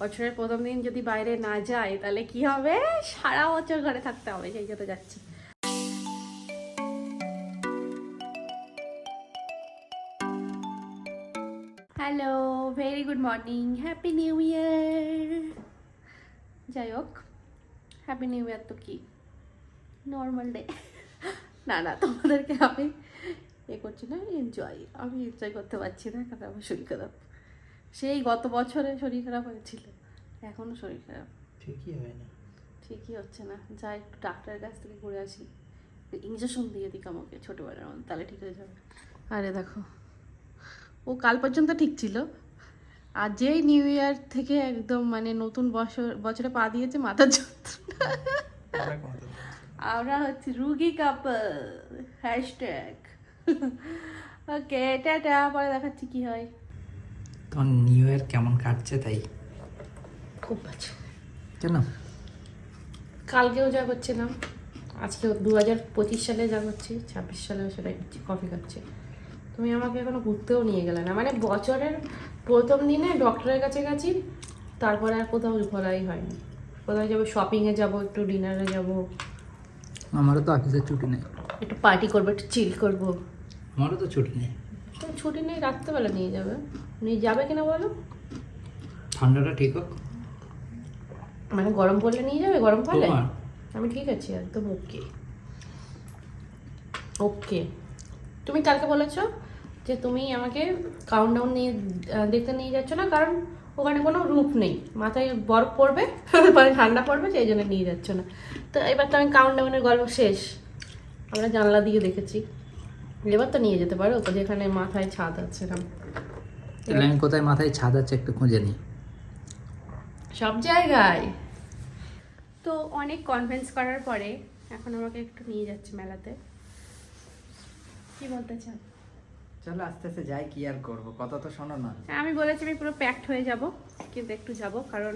বছরের প্রথম দিন যদি বাইরে না যায় তাহলে কি হবে, সারা বছর ঘরে থাকতে হবে, সেই জন্য যাচ্ছি। Hello, very good morning, happy new year. যাই হোক, হ্যাপি নিউ ইয়ার তো কি নর্মাল ডে। না না, তোমাদেরকে আমি করছি না, আমি এনজয় করতে পারছি না, কারণ আমার শরীর খারাপ। সেই গত বছরে শরীর খারাপ হয়েছিল, এখনও শরীর খারাপ, ঠিকই হয় না, ঠিকই হচ্ছে না। যাই একটু ডাক্তারের কাছ থেকে ঘুরে আসি, ইঞ্জেকশন দিয়ে দিক আমাকে ছোটোবেলার মতো, তাহলে ঠিক হয়ে যাবে। আরে দেখো, ও কাল পর্যন্ত ঠিক ছিল, আর যেই নিউ ইয়ার থেকে একদম মানে নতুন বছরে পা দিয়েছে মাথার যন্ত্রণা। আমরা হচ্ছে রুগী কাপল, হ্যাশট্যাগ। ওকে, টাটা, পরে দেখাচ্ছি কি হয়। তোমার নিউ ইয়ার কেমন কাটছে? তাই খুব বাজে। কেন? কালকেও যা করছিলাম, আজকেও 2025 সালে যা করছি, 26 সালেও সেটাই করছি, কফি খাচ্ছি। তুমি আমাকে এখনো ঘুরতেও নিয়ে গেলে না, মানে বছরের প্রথম দিনে ডক্টরের কাছে গেছি, তারপরে আর কোথাও ঘোরাই হয়নি। কোথাও যাবো, শপিংয়ে যাবো, একটু ডিনারে যাবো, আমারও তো অফিসের ছুটি নেই, একটু পার্টি করবো, একটু চিল করবো। আমারও তো ছুটি নেই। তো ছুটি নেই, রাত্রেবেলা নিয়ে যাবে, নিয়ে যাবে কিনা বলো? ঠান্ডাটা ঠিক হোক, মানে গরম পড়লে নিয়ে যাবে, গরম পড়লে তোমার? আমি ঠিক আছি, একদম ওকে ওকে। তুমি কালকে বলেছো যে তুমি আমাকে কাউন্টডাউন নিয়ে দেখতে নিয়ে যাচ্ছ না, কারণ ওখানে কোনো রূপ নেই, মাথায় বরফ পড়বে, মানে ঠান্ডা পড়বে, সেই জন্য নিয়ে যাচ্ছ না। তো এবার তো আমি কাউন্টডাউনের গল্প শেষ, আমরা জানলা দিয়ে দেখেছি, এবার তো নিয়ে যেতে পারো তো, যেখানে মাথায় ছাদ আছে না। তাহলে আমি কোথায় মাথায় ছাদ আছে একটু খুঁজে নিই। সব জায়গায়। তো অনেক কনভিন্স করার পরে এখন আমাকে একটু নিয়ে যাচ্ছে মেলাতে। কি বলতে চাও? চলো আস্তে আস্তে যাই, কি আর করবো, কথা তো শোনো না। আমি বলেছি আমি পুরো প্যাকড হয়ে যাব, কিন্তু একটু যাব, কারণ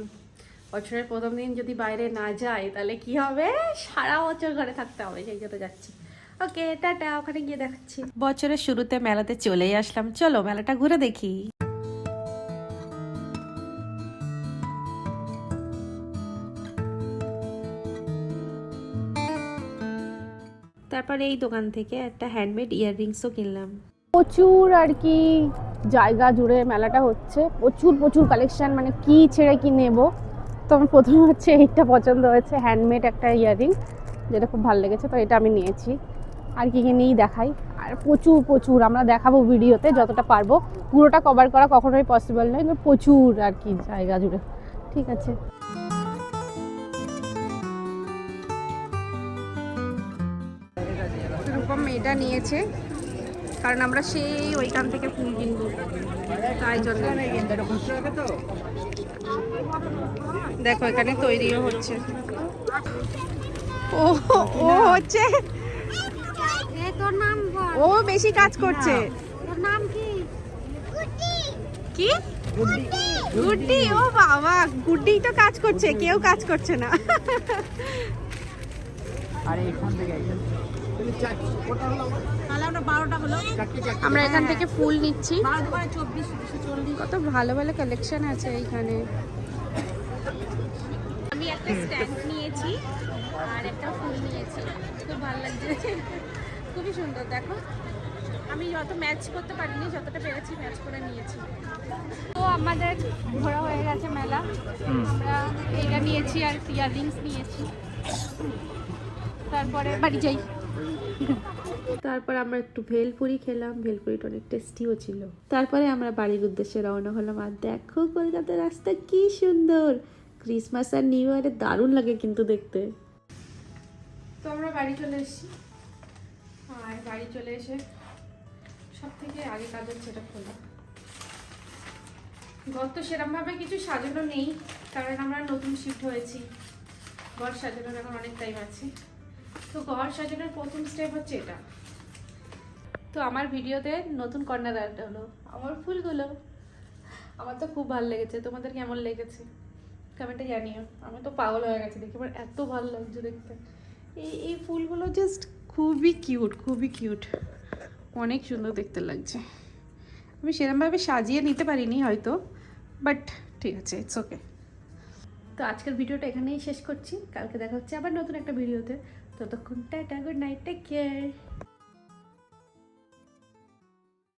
বছরের প্রথম দিন যদি বাইরে না যায় তাহলে কি হবে, সারা বছর ঘরে থাকতে হবে, সেই জন্য যাচ্ছি। ওকে, টাটা, ওখানে গিয়ে দেখাচ্ছি। বছরের শুরুতে মেলাতে চলেই আসলাম, চলো মেলাটা ঘুরে দেখি। তারপরে এই দোকান থেকে একটা হ্যান্ডমেড ইয়াররিংসও কিনলাম। প্রচুর আর কি জায়গা জুড়ে মেলাটা হচ্ছে, প্রচুর প্রচুর কালেকশন, মানে কি ছেড়ে কি নেব। তো আমার প্রথমে হচ্ছে এইটা পছন্দ হয়েছে, হ্যান্ডমেড একটা ইয়াররিং, যেটা খুব ভালো লেগেছে, তো এটা আমি নিয়েছি। আর কি কি নিয়েই দেখাই, আর প্রচুর প্রচুর আমরা দেখাবো ভিডিওতে যতটা পারবো, পুরোটা কভার করা কখনোই পসিবল নয়, কিন্তু প্রচুর আর কি জায়গা জুড়ে। ঠিক আছে, এরকম এটা নিয়েছে, কারণ আমরা সেই ওইখান থেকে ফুল কিনবো, তাই জন্য। দেখো এখানে তৈরিও হচ্ছে, ও ও হচ্ছে, তোর নাম বল। ও বেশি কাজ করছে। তোর নাম কি? কি গুড্ডি? ও বাবা, গুড্ডি তো কাজ করছে, কেউ কাজ করছে না। আরে এখান থেকে আমরা এখান থেকে ফুল নিচ্ছি, কত ভালো ভালো কালেকশন আছে এইখানে। আমি একটা স্ট্যান্ড নিয়েছি আর একটা ফুল নিয়েছি, খুব ভালো লাগছে, খুবই সুন্দর। দেখো আমি যত ম্যাচ করতে পারিনি, যতটা পেরেছি ম্যাচ করে নিয়েছি। তো আমাদের ঘোরা হয়ে গেছে মেলা, আমরা এইটা নিয়েছি আর ইয়াররিংস নিয়েছি, তারপরে বাড়ি যাই। তারপর আমরা একটু ভেলপুরি খেলাম, ভেলপুরিটা অনেক টেস্টিও ছিল। তারপরে আমরা বাড়ির উদ্দেশ্যে রওনা হলাম, আর দেখো কলকাতার রাস্তা কি সুন্দর, ক্রিসমাস আর নিউ ইয়ারে দারুণ লাগে কিন্তু দেখতে। তো আমরা বাড়ি চলে এসেছি, আর বাড়ি চলে এসে সব থেকে আগে কাজ হচ্ছে এটা খোলা। ঘর তো সেরকমভাবে কিছু সাজানো নেই, কারণ আমরা নতুন শিফট হয়েছি, ঘর সাজানোর এখন অনেক টাইম আছে। তো ঘর সাজানোর প্রথম স্টেপ হচ্ছে এটা। তো আমার ভিডিওতে নতুন কর্নার অ্যাড হলো, আমার ফুলগুলো, আমার তো খুব ভালো লেগেছে। তোমাদের কেমন লেগেছে কমেন্টে জানিও। আমি তো পাগল হয়ে গেছে দেখে, আমার এত ভালো লাগছে দেখতে। এই ফুলগুলো জাস্ট খুবই কিউট, খুবই কিউট, অনেক সুন্দর দেখতে লাগছে। আমি সেরকমভাবে সাজিয়ে নিতে পারিনি হয়তো, বাট ঠিক আছে, ইটস ওকে। তো আজকের ভিডিওটা এখানেই শেষ করছি, কালকে দেখা হচ্ছে আবার নতুন একটা ভিডিওতে। ততক্ষণ tata, good night, take care.